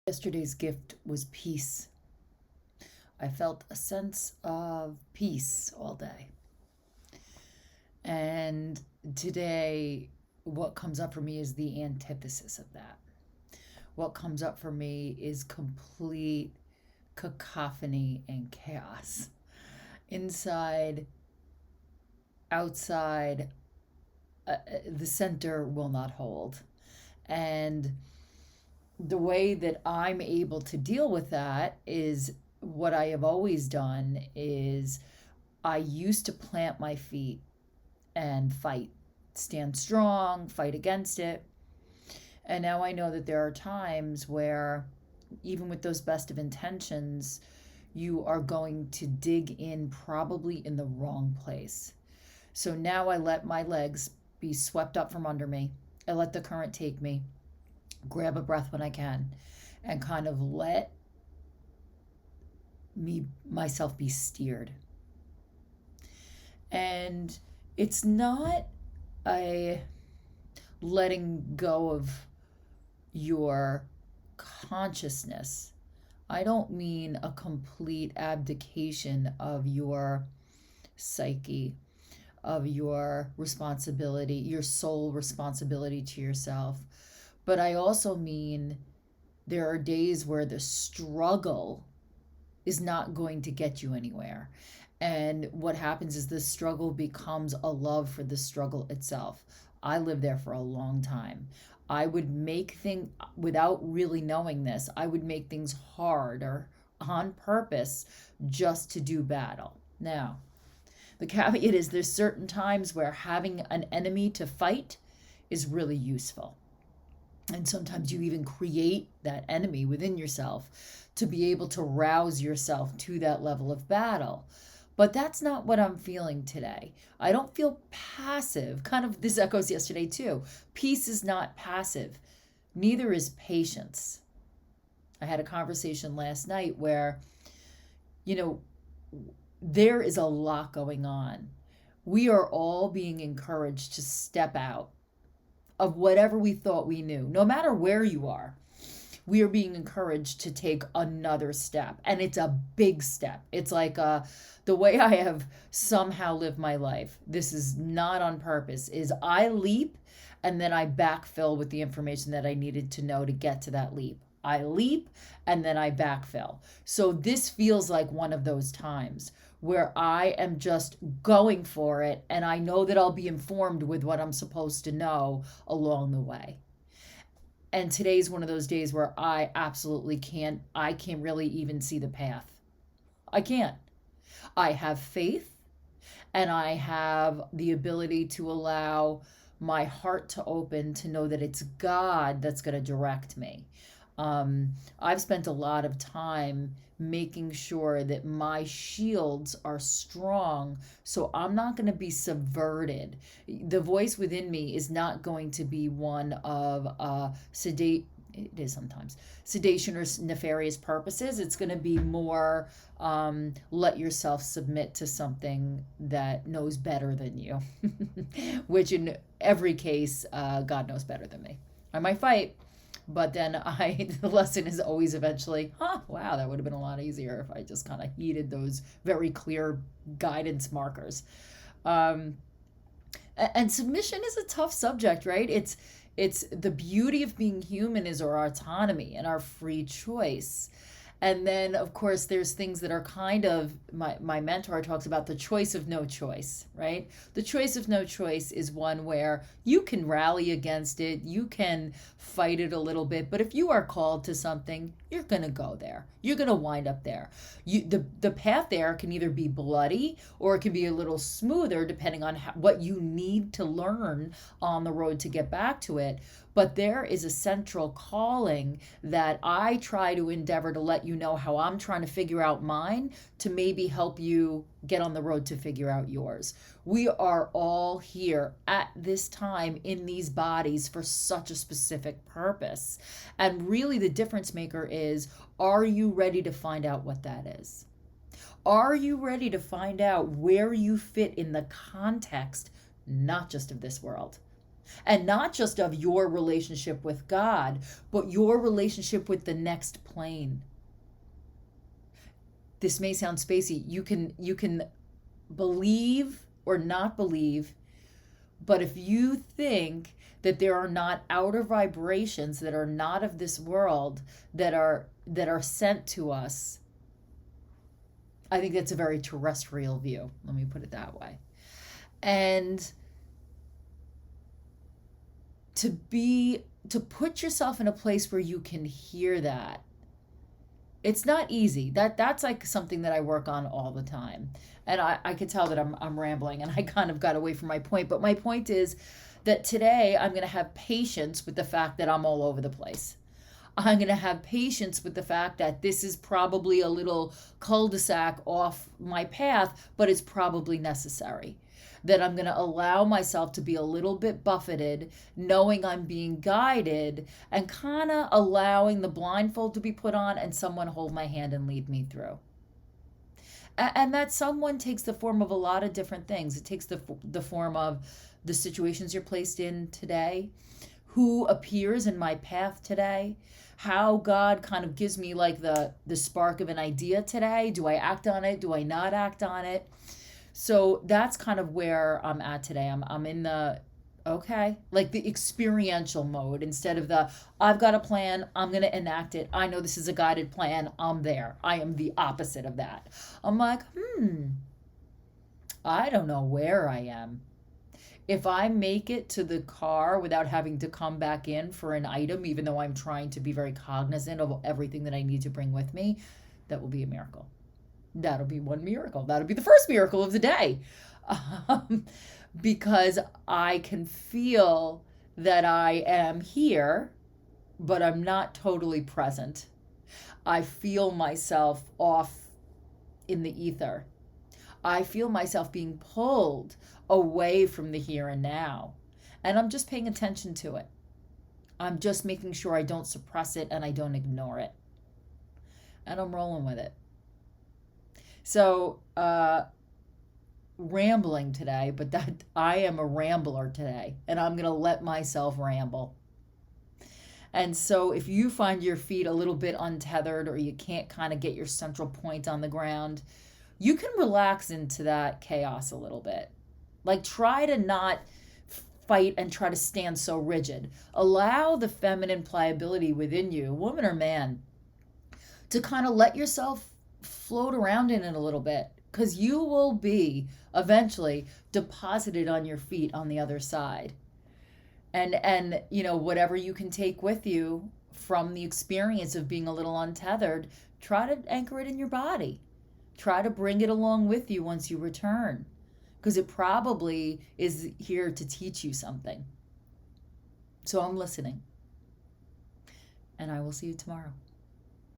Yesterday's gift was peace. I felt a sense of peace all day. And today, what comes up for me is the antithesis of that. What comes up for me is complete cacophony and chaos. Inside, outside, the center will not hold. And the way that I'm able to deal with that is what I have always done is I used to plant my feet and fight, stand strong, fight against it. And now I know that there are times where even with those best of intentions, you are going to dig in probably in the wrong place. So now I let my legs be swept up from under me. I let the current take me, grab a breath when I can, and kind of let myself be steered. And it's not a letting go of your consciousness. I don't mean a complete abdication of your psyche, of your responsibility, your sole responsibility to yourself. But I also mean there are days where the struggle is not going to get you anywhere. And what happens is the struggle becomes a love for the struggle itself. I lived there for a long time. I would make things, without really knowing this, I would make things harder on purpose just to do battle. Now, the caveat is there's certain times where having an enemy to fight is really useful. And sometimes you even create that enemy within yourself to be able to rouse yourself to that level of battle. But that's not what I'm feeling today. I don't feel passive. Kind of this echoes yesterday too. Peace is not passive. Neither is patience. I had a conversation last night where, you know, there is a lot going on. We are all being encouraged to step out of whatever we thought we knew, no matter where you are. We are being encouraged to take another step, and it's a big step. It's like the way I have somehow lived my life. This is not on purpose. Is I leap, and then I backfill with the information that I needed to know to get to that leap. I leap, and then I backfill. So this feels like one of those times where I am just going for it, and I know that I'll be informed with what I'm supposed to know along the way. And today's one of those days where I absolutely I can't really even see the path. I can't. I have faith and I have the ability to allow my heart to open to know that it's God that's going to direct me. I've spent a lot of time making sure that my shields are strong so I'm not going to be subverted. The voice within me is not going to be one of it is sometimes sedation or nefarious purposes. It's going to be more let yourself submit to something that knows better than you, which in every case, God knows better than me. I might fight, but then the lesson is always eventually, wow, that would have been a lot easier if I just kind of heeded those very clear guidance markers. And submission is a tough subject, right? It's the beauty of being human is our autonomy and our free choice. And then, of course, there's things that are kind of, my mentor talks about the choice of no choice, right? The choice of no choice is one where you can rally against it, you can fight it a little bit, but if you are called to something, you're going to go there. You're going to wind up there. The path there can either be bloody or it can be a little smoother depending on what you need to learn on the road to get back to it. But there is a central calling that I try to endeavor to let you know how I'm trying to figure out mine to maybe help you get on the road to figure out yours. We are all here at this time in these bodies for such a specific purpose. And really the difference maker is, are you ready to find out what that is? Are you ready to find out where you fit in the context, not just of this world? And not just of your relationship with God, but your relationship with the next plane. This may sound spacey. You can believe or not believe, but if you think that there are not outer vibrations that are not of this world that are sent to us, I think that's a very terrestrial view. Let me put it that way. And to put yourself in a place where you can hear that, it's not easy. That's like something that I work on all the time. And I could tell that I'm rambling and I kind of got away from my point. But my point is that today I'm going to have patience with the fact that I'm all over the place. I'm going to have patience with the fact that this is probably a little cul-de-sac off my path, but it's probably necessary. That I'm going to allow myself to be a little bit buffeted, knowing I'm being guided, and kind of allowing the blindfold to be put on and someone hold my hand and lead me through. And that someone takes the form of a lot of different things. It takes the form of the situations you're placed in today, who appears in my path today, how God kind of gives me like the spark of an idea today. Do I act on it? Do I not act on it? So that's kind of where I'm at today. I'm in the, okay, like the experiential mode instead of the, I've got a plan, I'm going to enact it. I know this is a guided plan. I'm there. I am the opposite of that. I'm like, I don't know where I am. If I make it to the car without having to come back in for an item, even though I'm trying to be very cognizant of everything that I need to bring with me, that will be a miracle. That'll be one miracle. That'll be the first miracle of the day. Because I can feel that I am here, but I'm not totally present. I feel myself off in the ether. I feel myself being pulled away from the here and now. And I'm just paying attention to it. I'm just making sure I don't suppress it and I don't ignore it. And I'm rolling with it. So, rambling today, but that I am a rambler today, and I'm going to let myself ramble. And so if you find your feet a little bit untethered or you can't kind of get your central point on the ground, you can relax into that chaos a little bit. Like try to not fight and try to stand so rigid. Allow the feminine pliability within you, woman or man, to kind of let yourself float around in it a little bit, because you will be eventually deposited on your feet on the other side. And you know, whatever you can take with you from the experience of being a little untethered, try to anchor it in your body. Try to bring it along with you once you return, because it probably is here to teach you something. So I'm listening, and I will see you tomorrow.